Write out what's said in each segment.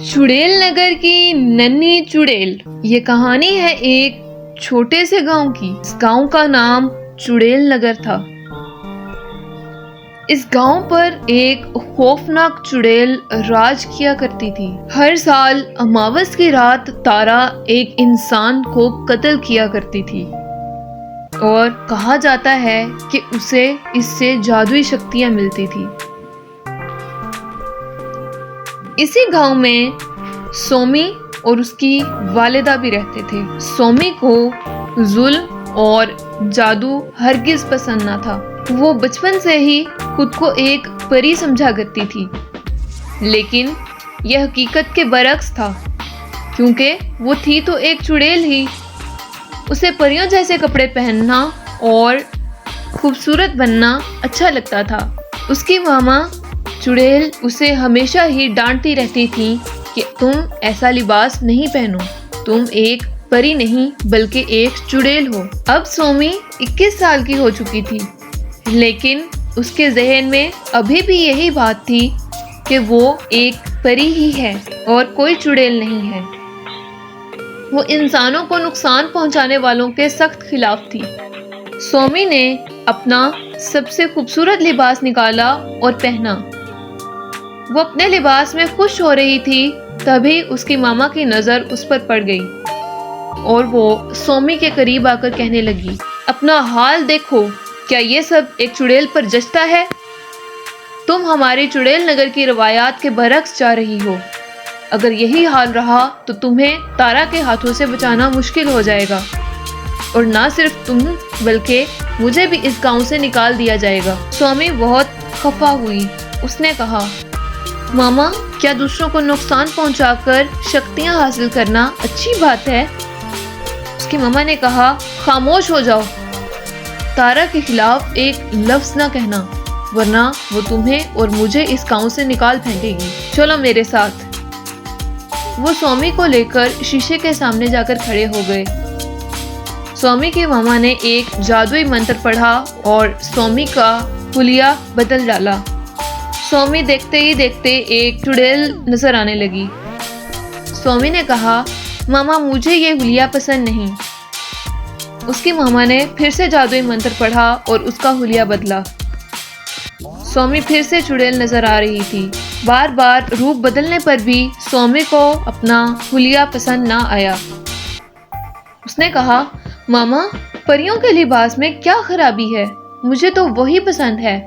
चुड़ैल नगर की नन्ही चुड़ैल। ये कहानी है एक छोटे से गांव की। इस गांव का नाम चुड़ैल नगर था। इस गांव पर एक खौफनाक चुड़ैल राज किया करती थी। हर साल अमावस की रात तारा एक इंसान को कत्ल किया करती थी और कहा जाता है कि उसे इससे जादुई शक्तियां मिलती थी। इसी गांव में सोमी और उसकी वालिदा भी रहते थे। सोमी को जुल्म और जादू हरगिज पसंद न था। वो बचपन से ही खुद को एक परी समझा करती थी, लेकिन यह हकीकत के बरक्स था, क्योंकि वो थी तो एक चुड़ैल ही। उसे परियों जैसे कपड़े पहनना और खूबसूरत बनना अच्छा लगता था। उसकी मामा चुड़ैल उसे हमेशा ही डांटती रहती थी कि तुम ऐसा लिबास नहीं पहनो, तुम एक परी नहीं बल्कि एक चुड़ैल हो। अब सोमी 21 साल की हो चुकी थी, लेकिन उसके जहन में अभी भी यही बात थी कि वो एक परी ही है और कोई चुड़ैल नहीं है। वो इंसानों को नुकसान पहुंचाने वालों के सख्त खिलाफ थी। सोमी ने अपना सबसे खूबसूरत लिबास निकाला और पहना। वो अपने लिबास में खुश हो रही थी, तभी उसकी मामा की नजर उस पर पड़ गई और वो सोमी के करीब आकर कहने लगी, अपना हाल देखो, क्या ये सब एक चुड़ैल पर जचता है? तुम हमारी चुड़ैल नगर की रवायात के बरक्स जा रही हो। अगर यही हाल रहा तो तुम्हें तारा के हाथों से बचाना मुश्किल हो जाएगा, और ना सिर्फ तुम बल्कि मुझे भी इस गांव से निकाल दिया जाएगा। सोमी बहुत खफा हुई। उसने कहा, मामा, क्या दूसरों को नुकसान पहुंचाकर शक्तियां हासिल करना अच्छी बात है? उसकी मामा ने कहा, खामोश हो जाओ। तारा के खिलाफ एक लफ्ज ना कहना, वरना वो तुम्हें और मुझे इस गांव से निकाल फेंकेगी। चलो मेरे साथ। वो सोमी को लेकर शीशे के सामने जाकर खड़े हो गए। सोमी की मामा ने एक जादुई मंत्र पढ़ा और सोमी का हुलिया बदल डाला। सोमी देखते ही देखते एक चुड़ैल नजर आने लगी। सोमी ने कहा, मामा, मुझे ये हुलिया पसंद नहीं। उसकी मामा ने फिर से जादुई मंत्र पढ़ा और उसका हुलिया बदला। सोमी फिर से चुड़ैल नजर आ रही थी। बार बार रूप बदलने पर भी सोमी को अपना हुलिया पसंद ना आया। उसने कहा, मामा, परियों के लिबास में क्या खराबी है? मुझे तो वही पसंद है।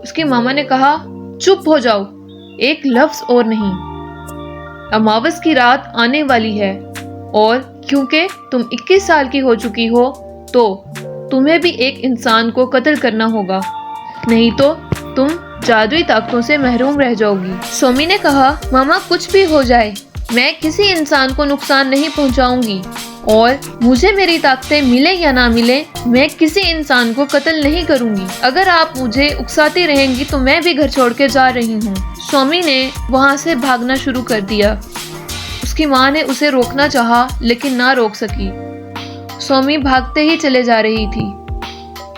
उसकी मामा ने कहा, चुप हो जाओ, एक लफ्ज और नहीं। अमावस की रात आने वाली है और क्योंकि तुम 21 साल की हो चुकी हो तो तुम्हें भी एक इंसान को कत्ल करना होगा, नहीं तो तुम जादुई ताकतों से महरूम रह जाओगी। सोमी ने कहा, मामा, कुछ भी हो जाए, मैं किसी इंसान को नुकसान नहीं पहुंचाऊंगी और मुझे मेरी ताकतें मिले या ना मिले, मैं किसी इंसान को कत्ल नहीं करूंगी। अगर आप मुझे उकसाती रहेंगी तो मैं भी घर छोड़ के जा रही हूँ। सोमी ने वहाँ से भागना शुरू कर दिया। उसकी माँ ने उसे रोकना चाहा, लेकिन ना रोक सकी। सोमी भागते ही चले जा रही थी।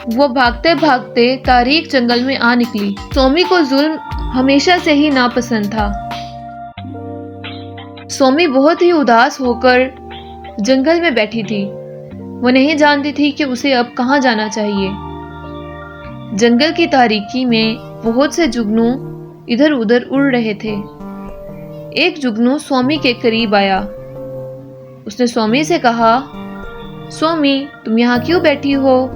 वो भागते भागते तारीक जंगल में आ निकली। सोमी को जुल्म हमेशा से ही नापसंद था। सोमी बहुत ही उदास होकर जंगल में बैठी थी। वो नहीं जानती थी कि उसे अब कहाँ जाना चाहिए। जंगल की तारीकी में बहुत से जुगनू इधर उधर उड़ रहे थे। एक जुगनू सोमी के करीब आया। उसने सोमी से कहा, सोमी, तुम यहाँ क्यों बैठी हो?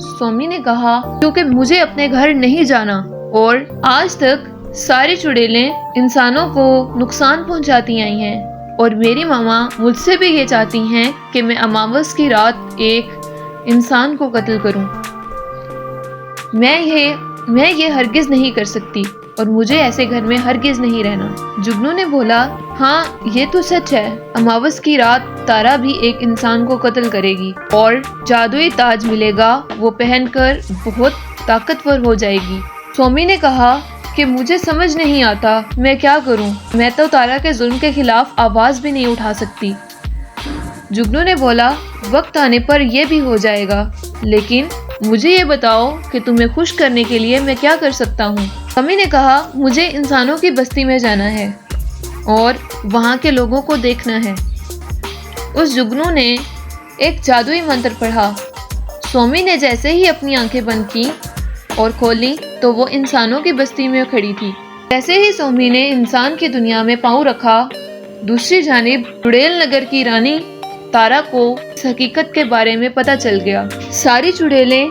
सोमी ने कहा, क्योंकि मुझे अपने घर नहीं जाना और आज तक सारी चुड़ैलें इंसानों को नुकसान पहुंचाती आई हैं और मेरी मामा मुझसे भी ये चाहती हैं कि मैं अमावस की रात एक इंसान को कत्ल करूं। मैं ये हरगिज नहीं कर सकती और मुझे ऐसे घर में हरगिज नहीं रहना। जुगनू ने बोला, हाँ, ये तो सच है। अमावस की रात तारा भी एक इंसान को कत्ल करेगी और जादुई ताज मिलेगा, वो पहनकर बहुत ताकतवर हो जाएगी। सोमी ने कहा कि मुझे समझ नहीं आता, मैं क्या करूं? मैं तो तारा के जुल्म के खिलाफ आवाज भी नहीं उठा सकती। जुगनू ने बोला, वक्त आने पर यह भी हो जाएगा, लेकिन मुझे ये बताओ कि तुम्हें खुश करने के लिए मैं क्या कर सकता हूँ। सोमी ने कहा, मुझे इंसानों की बस्ती में जाना है और वहाँ के लोगों को देखना है। उस जुगनू ने एक जादुई मंत्र पढ़ा। सोमी ने जैसे ही अपनी आंखें बंद की और खोली तो वो इंसानों की बस्ती में खड़ी थी। जैसे ही सोमी ने इंसान की दुनिया में पाँव रखा, दूसरी जानिब चुड़ैल नगर की रानी तारा को इस हकीकत के बारे में पता चल गया। सारी चुड़ैलें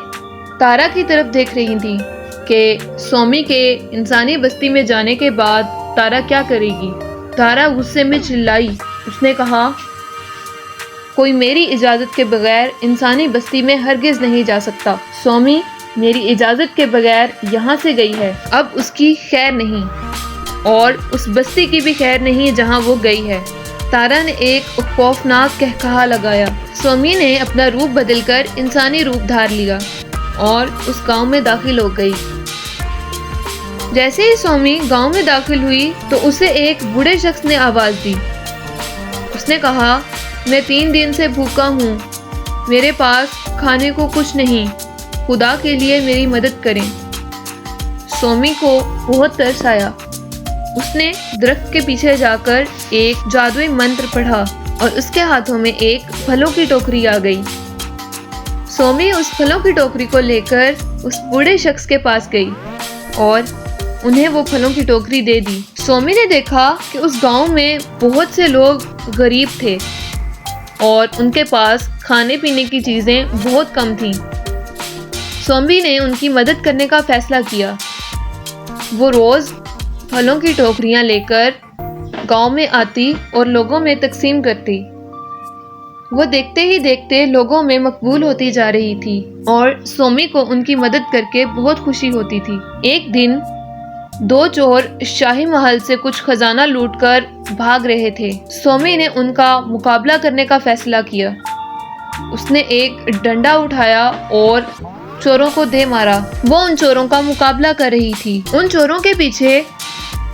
तारा की तरफ देख रही थीं कि सोमी के इंसानी बस्ती में जाने के बाद तारा क्या करेगी। तारा गुस्से में चिल्लाई। उसने कहा, कोई मेरी इजाज़त के बगैर इंसानी बस्ती में हरगिज़ नहीं जा सकता। सोमी मेरी इजाज़त के बगैर यहाँ से गई है, अब उसकी खैर नहीं और उस बस्ती की भी खैर नहीं जहाँ वो गई है। तारा ने एक खौफनाक कहकहा लगाया। सोमी ने अपना रूप बदलकर इंसानी रूप धार लिया और उस गांव में दाखिल हो गई। जैसे ही सोमी गांव में दाखिल हुई तो उसे एक बूढ़े शख्स ने आवाज़ दी। उसने कहा, मैं 3 दिन से भूखा हूँ, मेरे पास खाने को कुछ नहीं, खुदा के लिए मेरी मदद करें। सोमी को बहुत तरस आया। उसने दरख्त के पीछे जाकर एक जादुई मंत्र पढ़ा और उसके हाथों में एक फलों की टोकरी आ गई। सोमी उस फलों की टोकरी को लेकर उस बूढ़े शख्स के पास गई और उन्हें वो फलों की टोकरी दे दी। सोमी ने देखा कि उस गांव में बहुत से लोग गरीब थे और उनके पास खाने पीने की चीज़ें बहुत कम थीं। सोमी ने उनकी मदद करने का फैसला किया। वो रोज़ फलों की टोकरियां लेकर गांव में आती और लोगों में तकसीम करती। वो देखते ही देखते लोगों में मकबूल होती जा रही थी और सोमी को उनकी मदद करके बहुत खुशी होती थी। एक दिन 2 चोर शाही महल से कुछ खजाना लूटकर भाग रहे थे। सोमी ने उनका मुकाबला करने का फैसला किया। उसने एक डंडा उठाया और चोरों को दे मारा। वो उन चोरों का मुकाबला कर रही थी। उन चोरों के पीछे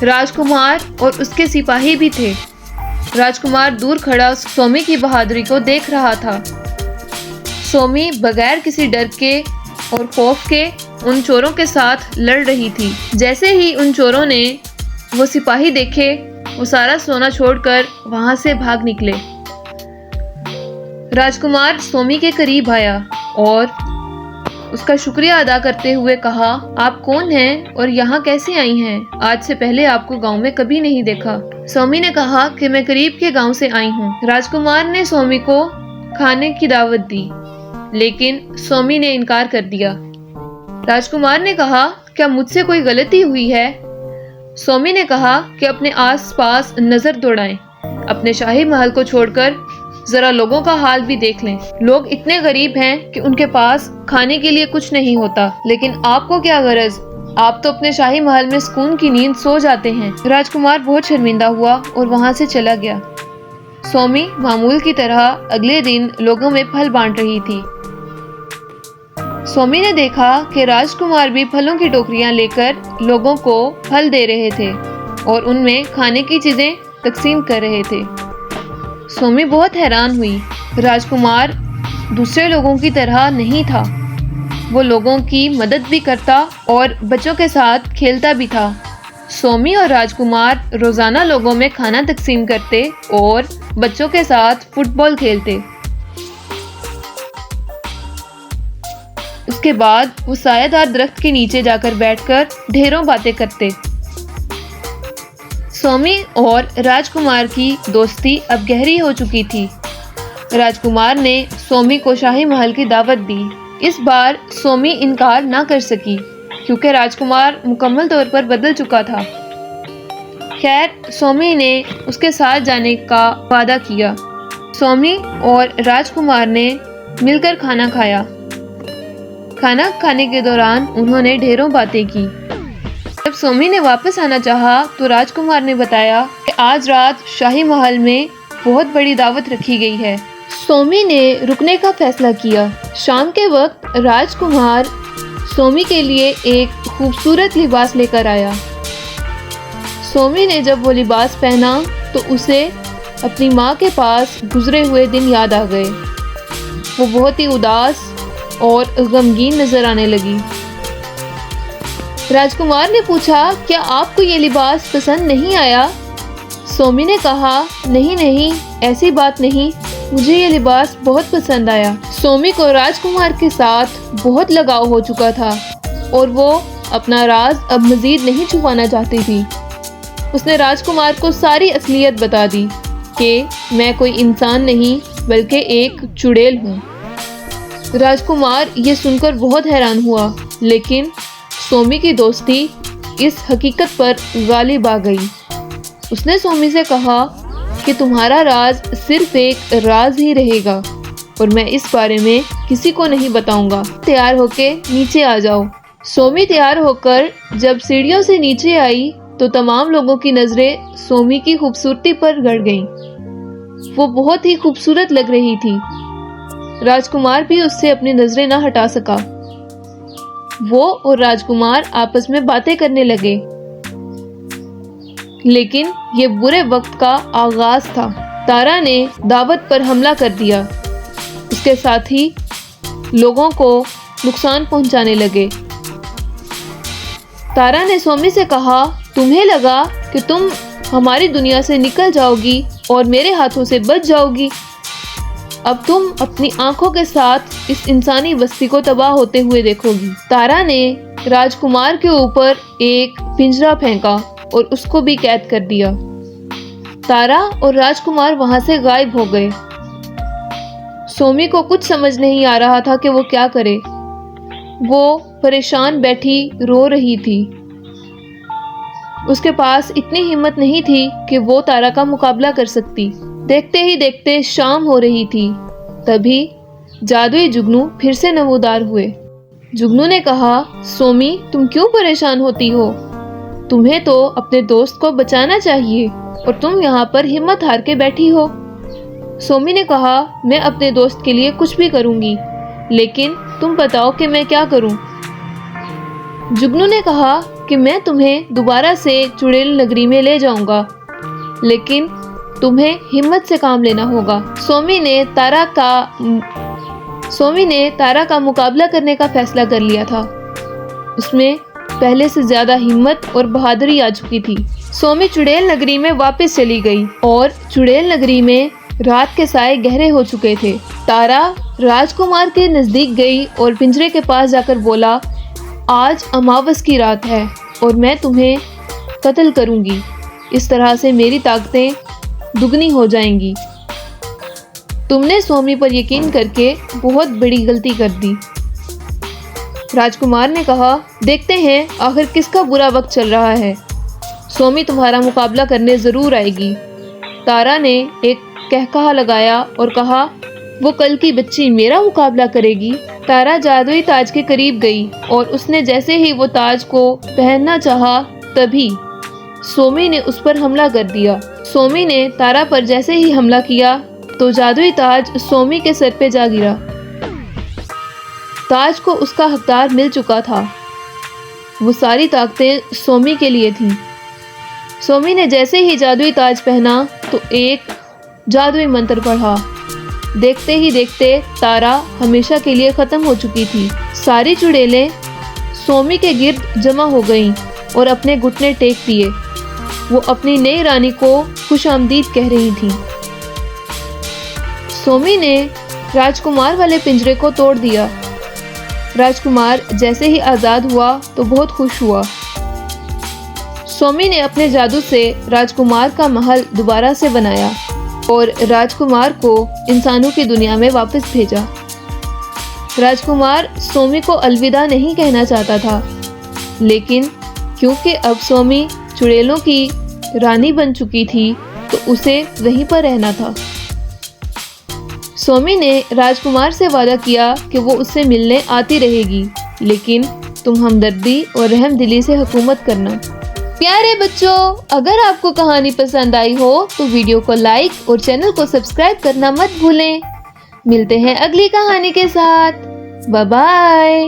राजकुमार और उसके सिपाही भी थे। राजकुमार दूर खड़ा सोमी की बहादुरी को देख रहा था। सोमी बगैर किसी डर के और खौफ के उन चोरों के साथ लड़ रही थी। जैसे ही उन चोरों ने वो सिपाही देखे, वो सारा सोना छोड़कर वहां से भाग निकले। राजकुमार सोमी के करीब आया और उसका शुक्रिया अदा करते हुए कहा, आप कौन हैं और यहाँ कैसे आई हैं? आज से पहले आपको गांव में कभी नहीं देखा। सोमी ने कहा कि मैं करीब के गांव से आई हूँ। राजकुमार ने सोमी को खाने की दावत दी, लेकिन सोमी ने इनकार कर दिया। राजकुमार ने कहा, क्या मुझसे कोई गलती हुई है? सोमी ने कहा कि अपने आसपास नजर दौड़ाएं, अपने शाही महल को छोड़कर जरा लोगों का हाल भी देख लें। लोग इतने गरीब हैं कि उनके पास खाने के लिए कुछ नहीं होता, लेकिन आपको क्या गरज? आप तो अपने शाही महल में सुकून की नींद सो जाते हैं। राजकुमार बहुत शर्मिंदा हुआ और वहां से चला गया। सोमी मामूल की तरह अगले दिन लोगों में फल बांट रही थी। सोमी ने देखा कि राजकुमार भी फलों की टोकरियां लेकर लोगों को फल दे रहे थे और उनमें खाने की चीजें तकसीम कर रहे थे। सोमी बहुत हैरान हुई। राजकुमार दूसरे लोगों की तरह नहीं था। वो लोगों की मदद भी करता और बच्चों के साथ खेलता भी था। सोमी और राजकुमार रोजाना लोगों में खाना तकसीम करते और बच्चों के साथ फुटबॉल खेलते। उसके बाद वो सायादार दरख्त के नीचे जाकर बैठकर ढेरों बातें करते। सोमी और राजकुमार की दोस्ती अब गहरी हो चुकी थी। राजकुमार ने सोमी को शाही महल की दावत दी। इस बार सोमी इनकार ना कर सकी क्योंकि राजकुमार मुकम्मल तौर पर बदल चुका था। खैर, सोमी ने उसके साथ जाने का वादा किया। सोमी और राजकुमार ने मिलकर खाना खाया। खाना खाने के दौरान उन्होंने ढेरों बातें की। जब सोमी ने वापस आना चाहा तो राजकुमार ने बताया कि आज रात शाही महल में बहुत बड़ी दावत रखी गई है। सोमी ने रुकने का फैसला किया। शाम के वक्त राजकुमार सोमी के लिए एक खूबसूरत लिबास लेकर आया। सोमी ने जब वो लिबास पहना तो उसे अपनी माँ के पास गुजरे हुए दिन याद आ गए। वो बहुत ही उदास और गमगीन नजर आने लगी। राजकुमार ने पूछा, क्या आपको ये लिबास पसंद नहीं आया? सोमी ने कहा, नहीं नहीं, ऐसी बात नहीं, मुझे ये लिबास बहुत पसंद आया। सोमी को राजकुमार के साथ बहुत लगाव हो चुका था और वो अपना राज अब मजीद नहीं छुपाना चाहती थी। उसने राजकुमार को सारी असलियत बता दी कि मैं कोई इंसान नहीं बल्कि एक चुड़ैल हूँ। राजकुमार ये सुनकर बहुत हैरान हुआ, लेकिन सोमी की दोस्ती इस हकीकत पर गालिब आ गई। उसने सोमी से कहा कि तुम्हारा राज सिर्फ एक राज ही रहेगा और मैं इस बारे में किसी को नहीं बताऊंगा। तैयार होके नीचे आ जाओ। सोमी तैयार होकर जब सीढ़ियों से नीचे आई तो तमाम लोगों की नजरें सोमी की खूबसूरती पर गड़ गईं। वो बहुत ही खूबसूरत लग रही थी। राजकुमार भी उससे अपनी नजरें न हटा सका। वो और राजकुमार आपस में बातें करने लगे, लेकिन ये बुरे वक्त का आगाज था। तारा ने दावत पर हमला कर दिया। उसके साथ ही लोगों को नुकसान पहुंचाने लगे। तारा ने सोमी से कहा, तुम्हें लगा कि तुम हमारी दुनिया से निकल जाओगी और मेरे हाथों से बच जाओगी। अब तुम अपनी आंखों के साथ इस इंसानी बस्ती को तबाह होते हुए देखोगी। तारा ने राजकुमार के ऊपर एक पिंजरा फेंका और उसको भी कैद कर दिया। तारा और राजकुमार वहां से गायब हो गए। सोमी को कुछ समझ नहीं आ रहा था कि वो क्या करे। वो परेशान बैठी रो रही थी। उसके पास इतनी हिम्मत नहीं थी कि वो तारा का मुकाबला कर सकती। देखते ही देखते शाम हो रही थी। तभी जादुई जुगनू फिर से नमूदार हुए। जुगनू ने कहा, सोमी तुम क्यों परेशान होती हो? तुम्हें तो अपने दोस्त को बचाना चाहिए और तुम यहाँ पर हिम्मत हार के बैठी हो। सोमी ने कहा, मैं अपने दोस्त के लिए कुछ भी करूंगी, लेकिन तुम बताओ कि मैं क्या करूं? जुगनू ने कहा कि मैं तुम्हें दोबारा से चुड़ैल नगरी में ले जाऊंगा, लेकिन तुम्हें हिम्मत से काम लेना होगा। सोमी ने तारा का मुकाबला करने का फैसला कर लिया था। उसमें पहले से ज्यादा हिम्मत और बहादुरी आ चुकी थी। सोमी चुड़ैल नगरी में वापस चली गई और चुड़ैल नगरी में रात के साए गहरे हो चुके थे। तारा राजकुमार के नजदीक गई और पिंजरे के पास जाकर बोला, आज अमावस की रात है और मैं तुम्हें कत्ल करूंगी। इस तरह से मेरी ताकतें दुगनी हो जाएंगी। तुमने सोमी पर यकीन करके बहुत बड़ी गलती कर दी। राजकुमार ने कहा, देखते हैं आखिर किसका बुरा वक्त चल रहा है। सोमी तुम्हारा मुकाबला करने जरूर आएगी। तारा ने एक कहकहा लगाया और कहा, वो कल की बच्ची मेरा मुकाबला करेगी। तारा जादुई ताज के करीब गई और उसने जैसे ही वो ताज को पहनना चाहा, तभी सोमी ने उस पर हमला कर दिया। सोमी ने तारा पर जैसे ही हमला किया तो जादुई ताज सोमी के सर पे जा गिरा। ताज को उसका हकदार मिल चुका था। वो सारी ताकतें सोमी के लिए थीं। सोमी ने जैसे ही जादुई ताज पहना तो एक जादुई मंत्र पढ़ा। देखते ही देखते तारा हमेशा के लिए खत्म हो चुकी थी। सारी चुड़ैलें सोमी के गिर्द जमा हो गईं और अपने घुटने टेक दिए। वो अपनी नई रानी को खुशामदीद कह रही थी। सोमी ने राजकुमार वाले पिंजरे को तोड़ दिया। राजकुमार जैसे ही आजाद हुआ तो बहुत खुश हुआ। सोमी ने अपने जादू से राजकुमार का महल दोबारा से बनाया और राजकुमार को इंसानों की दुनिया में वापस भेजा। राजकुमार सोमी को अलविदा नहीं कहना चाहता था, लेकिन क्योंकि अब सोमी चुड़ैलों की रानी बन चुकी थी तो उसे वहीं पर रहना था। सोमी ने राजकुमार से वादा किया कि वो उससे मिलने आती रहेगी, लेकिन तुम हमदर्दी और रहमदिली से हुकूमत करना। प्यारे बच्चों, अगर आपको कहानी पसंद आई हो तो वीडियो को लाइक और चैनल को सब्सक्राइब करना मत भूलें। मिलते हैं अगली कहानी के साथ। Bye bye.